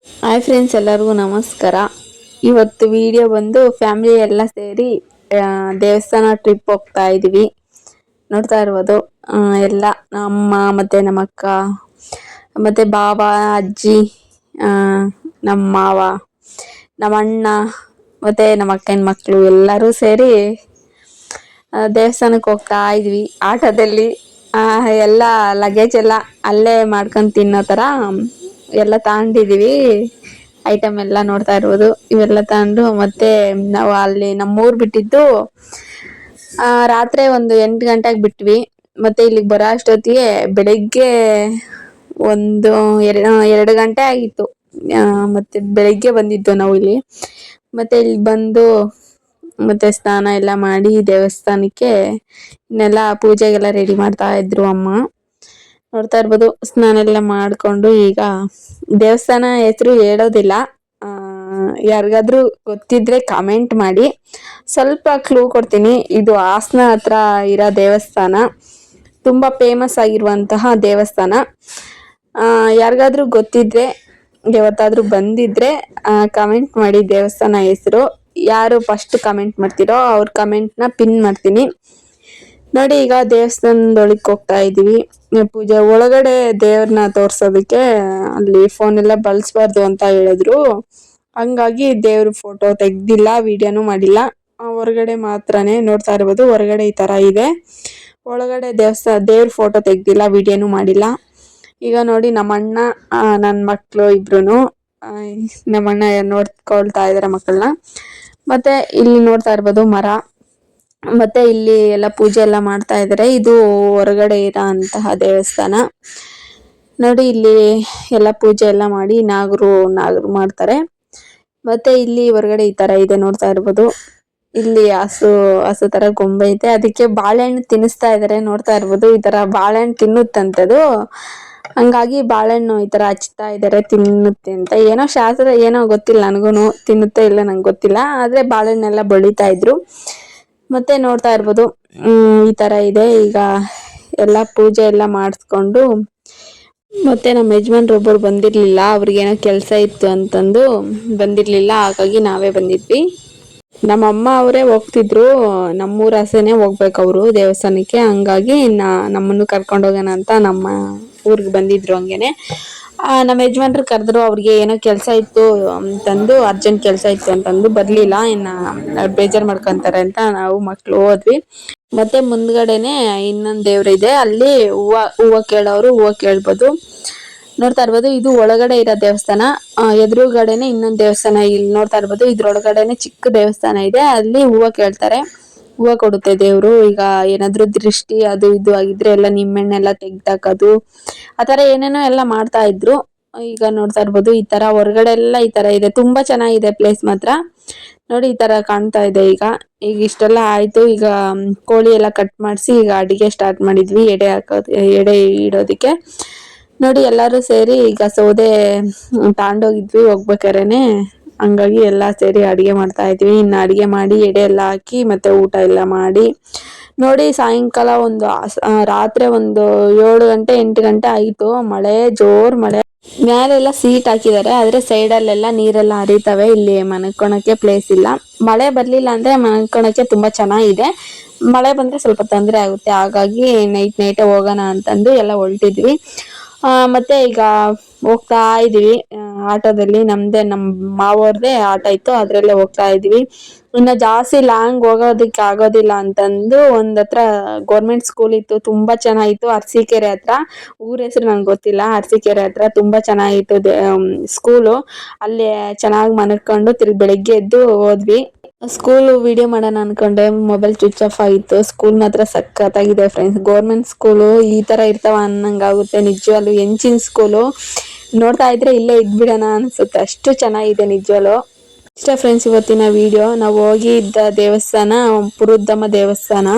Hi friends, ಎಲ್ಲರಿಗೂ ನಮಸ್ಕಾರ. ಇವತ್ತು ವಿಡಿಯೋ ಬಂದು ಫ್ಯಾಮಿಲಿ ಎಲ್ಲ ಸೇರಿ ದೇವಸ್ಥಾನ ಟ್ರಿಪ್ ಹೋಗ್ತಾ ಇದೀವಿ. ನೋಡ್ತಾ ಇರ್ಬೋದು ಎಲ್ಲ ನಮ್ಮ ಮತ್ತೆ ನಮ್ಮ ಅಕ್ಕ ಮತ್ತೆ ಬಾಬಾ, ಅಜ್ಜಿ, ನಮ್ಮ ಮಾವ, ನಮ್ಮ ಅಣ್ಣ ಮತ್ತೆ ನಮ್ಮ ಅಕ್ಕನ ಮಕ್ಕಳು ಎಲ್ಲರೂ ಸೇರಿ ದೇವಸ್ಥಾನಕ್ಕೆ ಹೋಗ್ತಾ ಇದ್ವಿ. ಆಟೋದಲ್ಲಿ ಎಲ್ಲ ಲಗೇಜ್ ಎಲ್ಲ ಅಲ್ಲೇ ಮಾಡ್ಕೊಂಡು ತಿನ್ನೋ ಥರ ಎಲ್ಲ ತಗೊಂಡಿದೀವಿ. ಐಟಮ್ ಎಲ್ಲ ನೋಡ್ತಾ ಇರ್ಬೋದು. ಇವೆಲ್ಲ ತಗೊಂಡು ಮತ್ತೆ ನಾವು ಅಲ್ಲಿ ನಮ್ಮೂರ್ ಬಿಟ್ಟಿದ್ದು ರಾತ್ರಿ ಒಂದು 8 ಗಂಟೆಗೆ ಬಿಟ್ವಿ. ಮತ್ತೆ ಇಲ್ಲಿಗೆ ಬರೋ ಅಷ್ಟೊತ್ತಿಗೆ ಬೆಳಿಗ್ಗೆ ಒಂದು 2 ಗಂಟೆ ಆಗಿತ್ತು. ಮತ್ತೆ ಬೆಳಿಗ್ಗೆ ಬಂದಿದ್ದು ನಾವು ಇಲ್ಲಿ. ಮತ್ತೆ ಇಲ್ಲಿ ಬಂದು ಮತ್ತೆ ಸ್ನಾನ ಎಲ್ಲ ಮಾಡಿ ದೇವಸ್ಥಾನಕ್ಕೆ ಇನ್ನೆಲ್ಲ ಪೂಜೆಗೆಲ್ಲ ರೆಡಿ ಮಾಡ್ತಾ ಇದ್ರು ಅಮ್ಮ. ನೋಡ್ತಾ ಇರ್ಬೋದು. ಸ್ನಾನ ಎಲ್ಲ ಮಾಡ್ಕೊಂಡು ಈಗ ದೇವಸ್ಥಾನ ಹೆಸರು ಹೇಳೋದಿಲ್ಲ, ಯಾರಿಗಾದ್ರೂ ಗೊತ್ತಿದ್ರೆ ಕಮೆಂಟ್ ಮಾಡಿ. ಸ್ವಲ್ಪ ಕ್ಲೂ ಕೊಡ್ತೀನಿ. ಇದು ಹಾಸನ ಹತ್ರ ಇರೋ ದೇವಸ್ಥಾನ, ತುಂಬಾ ಫೇಮಸ್ ಆಗಿರುವಂತಹ ದೇವಸ್ಥಾನ. ಯಾರಿಗಾದ್ರೂ ಗೊತ್ತಿದ್ರೆ, ಯಾವತ್ತಾದ್ರೂ ಬಂದಿದ್ರೆ ಕಮೆಂಟ್ ಮಾಡಿ ದೇವಸ್ಥಾನ ಹೆಸರು. ಯಾರು ಫಸ್ಟ್ ಕಮೆಂಟ್ ಮಾಡ್ತೀರೋ ಅವ್ರ ಕಮೆಂಟ್ನ ಪಿನ್ ಮಾಡ್ತೀನಿ. ನೋಡಿ, ಈಗ ದೇವಸ್ಥಾನದೊಳಗೆ ಹೋಗ್ತಾ ಇದೀವಿ. ಪೂಜೆ ಒಳಗಡೆ ದೇವ್ರನ್ನ ತೋರ್ಸೋದಕ್ಕೆ ಅಲ್ಲಿ ಫೋನ್ ಎಲ್ಲ ಬಳಸಬಾರ್ದು ಅಂತ ಹೇಳಿದ್ರು. ಹಂಗಾಗಿ ದೇವ್ರ ಫೋಟೋ ತೆಗ್ದಿಲ್ಲ, ವಿಡಿಯೋನು ಮಾಡಿಲ್ಲ. ಹೊರಗಡೆ ಮಾತ್ರನೇ ನೋಡ್ತಾ ಇರ್ಬೋದು. ಹೊರಗಡೆ ಈ ತರ ಇದೆ. ಒಳಗಡೆ ದೇವ್ರ ಫೋಟೋ ತೆಗ್ದಿಲ್ಲ, ವಿಡಿಯೋನು ಮಾಡಿಲ್ಲ. ಈಗ ನೋಡಿ, ನಮ್ಮ ಅಣ್ಣ ನನ್ನ ಮಕ್ಕಳು ಇಬ್ರು, ನಮ್ಮ ಅಣ್ಣ ನೋಡ್ಕೊಳ್ತಾ ಇದಾರೆ ಮಕ್ಕಳನ್ನ. ಮತ್ತೆ ಇಲ್ಲಿ ನೋಡ್ತಾ ಇರ್ಬೋದು ಮರ. ಮತ್ತೆ ಇಲ್ಲಿ ಎಲ್ಲ ಪೂಜೆ ಎಲ್ಲ ಮಾಡ್ತಾ ಇದ್ದಾರೆ. ಇದು ಹೊರಗಡೆ ಇರೋ ಅಂತಹ ದೇವಸ್ಥಾನ. ನೋಡಿ, ಇಲ್ಲಿ ಎಲ್ಲ ಪೂಜೆ ಎಲ್ಲ ಮಾಡಿ ನಾಗರು ಮಾಡ್ತಾರೆ. ಮತ್ತೆ ಇಲ್ಲಿ ಹೊರಗಡೆ ಈ ತರ ಇದೆ, ನೋಡ್ತಾ ಇರ್ಬೋದು. ಇಲ್ಲಿ ಹಸು ತರ ಗೊಂಬೆ ಐತೆ, ಅದಕ್ಕೆ ಬಾಳೆಹಣ್ಣು ತಿನ್ನಿಸ್ತಾ ಇದಾರೆ. ನೋಡ್ತಾ ಇರ್ಬೋದು. ಈ ತರ ಬಾಳೆಹಣ್ಣು ತಿನ್ನುತ್ತಂತದು, ಹಂಗಾಗಿ ಬಾಳೆಹಣ್ಣು ಈ ತರ ಹಚ್ತಾ ಇದಾರೆ ತಿನ್ನುತ್ತೆ ಅಂತ. ಏನೋ ಶಾಸ್ತ್ರ, ಏನೋ ಗೊತ್ತಿಲ್ಲ ನನಗೂನು, ತಿನ್ನುತ್ತೆ ಇಲ್ಲ ನಂಗೆ ಗೊತ್ತಿಲ್ಲ. ಆದ್ರೆ ಬಾಳೆಹಣ್ಣೆಲ್ಲ ಬಳಿತಾ ಇದ್ರು. ಮತ್ತೆ ನೋಡ್ತಾ ಇರ್ಬೋದು ಈ ತರ ಇದೆ. ಈಗ ಎಲ್ಲ ಪೂಜೆ ಎಲ್ಲ ಮಾಡಿಸ್ಕೊಂಡು ಮತ್ತೆ ನಮ್ಮ ಯಜಮಾನ್ರೊಬ್ಬರು ಬಂದಿರ್ಲಿಲ್ಲ, ಅವ್ರಿಗೇನೋ ಕೆಲಸ ಇತ್ತು ಅಂತಂದು ಬಂದಿರ್ಲಿಲ್ಲ. ಹಾಗಾಗಿ ನಾವೇ ಬಂದಿದ್ವಿ. ನಮ್ಮಮ್ಮ ಅವರೇ ಹೋಗ್ತಿದ್ರು, ನಮ್ಮೂರ ಹಸನೇ ಹೋಗ್ಬೇಕು ಅವರು ದೇವಸ್ಥಾನಕ್ಕೆ. ಹಂಗಾಗಿ ನಮ್ಮನ್ನು ಕರ್ಕೊಂಡು ಹೋಗೋಣ ಅಂತ ನಮ್ಮ ಊರಿಗೆ ಬಂದಿದ್ರು. ಹಂಗೇನೆ ನಮ್ಮ ಯಜಮಾನ್ರು ಕರೆದ್ರು. ಅವ್ರಿಗೆ ಏನೋ ಕೆಲಸ ಇತ್ತು ಅಂತಂದು, ಅರ್ಜೆಂಟ್ ಕೆಲಸ ಇತ್ತು ಅಂತಂದು ಬರ್ಲಿಲ್ಲ. ಬೇಜಾರ್ ಮಾಡ್ಕೊಂತಾರೆ ಅಂತ ನಾವು ಮಕ್ಳು ಹೋದ್ವಿ. ಮತ್ತೆ ಮುಂದ್ಗಡೆನೆ ಇನ್ನೊಂದ್ ದೇವ್ರ ಇದೆ, ಅಲ್ಲಿ ಹೂವ ಕೇಳೋರು ಹೂವ ಕೇಳ್ಬೋದು. ನೋಡ್ತಾ ಇರ್ಬೋದು. ಇದು ಒಳಗಡೆ ಇರೋ ದೇವಸ್ಥಾನ, ಎದುರುಗಡೆನೆ ಇನ್ನೊಂದ್ ದೇವಸ್ಥಾನ. ಇಲ್ಲಿ ನೋಡ್ತಾ ಇರ್ಬೋದು, ಇದ್ರೊಳಗಡೆನೆ ಚಿಕ್ಕ ದೇವಸ್ಥಾನ ಇದೆ. ಅಲ್ಲಿ ಹೂವ ಕೇಳ್ತಾರೆ, ಹೂವ ಕೊಡುತ್ತೆ ದೇವ್ರು. ಈಗ ಏನಾದ್ರು ದೃಷ್ಟಿ ಅದು ಇದು ಆಗಿದ್ರೆ ಎಲ್ಲ ನಿಮ್ಮೆಣ್ಣೆಲ್ಲ ತೆಗ್ದಾಕದು, ಆತರ ಏನೇನೋ ಎಲ್ಲ ಮಾಡ್ತಾ ಇದ್ರು. ಈಗ ನೋಡ್ತಾ ಇರ್ಬೋದು, ಈ ತರ ಹೊರಗಡೆ ಎಲ್ಲ ಈ ತರ ಇದೆ. ತುಂಬಾ ಚೆನ್ನಾಗಿದೆ ಪ್ಲೇಸ್ ಮಾತ್ರ. ನೋಡಿ, ಈ ತರ ಕಾಣ್ತಾ ಇದೆ. ಈಗ ಇಷ್ಟೆಲ್ಲ ಆಯ್ತು. ಈಗ ಕೋಳಿ ಎಲ್ಲ ಕಟ್ ಮಾಡಿಸಿ ಈಗ ಅಡಿಗೆ ಸ್ಟಾರ್ಟ್ ಮಾಡಿದ್ವಿ, ಎಡೆ ಇಡೋದಿಕ್ಕೆ. ನೋಡಿ, ಎಲ್ಲರೂ ಸೇರಿ ಈಗ ಸೌದೆ ತಗೊಂಡೋಗಿದ್ವಿ ಹೋಗ್ಬೇಕಾರೇನೆ. ಹಂಗಾಗಿ ಎಲ್ಲಾ ಸೇರಿ ಅಡಿಗೆ ಮಾಡ್ತಾ ಇದ್ವಿ. ಇನ್ನು ಅಡಿಗೆ ಮಾಡಿ ಎಡೆ ಎಲ್ಲ ಹಾಕಿ ಮತ್ತೆ ಊಟ ಎಲ್ಲ ಮಾಡಿ. ನೋಡಿ, ಸಾಯಂಕಾಲ ರಾತ್ರಿ ಒಂದು 7 ಗಂಟೆ 8 ಗಂಟೆ ಆಯ್ತು. ಜೋರ್ ಮಳೆ. ಮ್ಯಾಲೆಲ್ಲ ಸೀಟ್ ಹಾಕಿದ್ದಾರೆ, ಆದ್ರೆ ಸೈಡಲ್ಲೆಲ್ಲ ನೀರೆಲ್ಲ ಹರಿತವೆ. ಇಲ್ಲಿ ಮನ್ಕೊಳಕ್ಕೆ ಪ್ಲೇಸ್ ಇಲ್ಲ. ಮಳೆ ಬರ್ಲಿಲ್ಲ ಅಂದ್ರೆ ಮನ್ಕೊಳಕ್ಕೆ ತುಂಬಾ ಚೆನ್ನಾಗಿದೆ. ಮಳೆ ಬಂದ್ರೆ ಸ್ವಲ್ಪ ತೊಂದರೆ ಆಗುತ್ತೆ. ಹಾಗಾಗಿ ನೈಟ್ ಹೋಗೋಣ ಅಂತಂದು ಎಲ್ಲ ಹೊರಟಿದ್ವಿ. ಮತ್ತೆ ಈಗ ಹೋಗ್ತಾ ಇದೀವಿ ಆಟೋದಲ್ಲಿ. ನಮ್ಮ ಮಾವವ್ರದೇ ಆಟೋ ಇತ್ತು, ಅದ್ರಲ್ಲೇ ಹೋಗ್ತಾ ಇದೀವಿ. ಇನ್ನ ಜಾಸ್ತಿ ಲಾಂಗ್ ಹೋಗೋದಕ್ಕೆ ಆಗೋದಿಲ್ಲ ಅಂತಂದು ಒಂದ್ ಹತ್ರ ಗೌರ್ಮೆಂಟ್ ಸ್ಕೂಲ್ ಇತ್ತು, ತುಂಬಾ ಚೆನ್ನಾಗಿತ್ತು. ಅರಸೀಕೆರೆ ಹತ್ರ, ಊರ ಹೆಸರು ನಂಗೆ ಗೊತ್ತಿಲ್ಲ. ಅರಸೀಕೆರೆ ಹತ್ರ ತುಂಬಾ ಚೆನ್ನಾಗಿತ್ತು ಸ್ಕೂಲು. ಅಲ್ಲಿ ಚೆನ್ನಾಗಿ ಮನಕೊಂಡು ತಿರ್ಗಿ ಬೆಳಿಗ್ಗೆ ಎದ್ದು ಹೋದ್ವಿ. ಸ್ಕೂಲ್ ವಿಡಿಯೋ ಮಾಡೋಣ ಅನ್ಕೊಂಡೆ, ಮೊಬೈಲ್ ಸ್ವಿಚ್ ಆಫ್ ಆಗಿತ್ತು. ಸ್ಕೂಲ್ ಮಾತ್ರ ಸಖತ್ತಾಗಿದೆ ಫ್ರೆಂಡ್ಸ್. ಗೌರ್ಮೆಂಟ್ ಸ್ಕೂಲು ಈ ತರ ಇರ್ತಾವ ಅನ್ನಂಗಾಗುತ್ತೆ ನಿಜವಾಗ್ಲು. ಹೆಂಚಿನ ಸ್ಕೂಲು ನೋಡ್ತಾ ಇದ್ರೆ ಇಲ್ಲೇ ಇದ್ಬಿಡೋಣ ಅನ್ಸುತ್ತೆ, ಅಷ್ಟು ಚೆನ್ನಾಗಿದೆ ನಿಜವಾಗ್ಲು. ಇಷ್ಟ ಫ್ರೆಂಡ್ಸ್ ಇವತ್ತಿನ ವಿಡಿಯೋ. ನಾವು ಹೋಗಿದ್ದ ದೇವಸ್ಥಾನ ಪುರುದ್ದಮ್ಮ ದೇವಸ್ಥಾನ.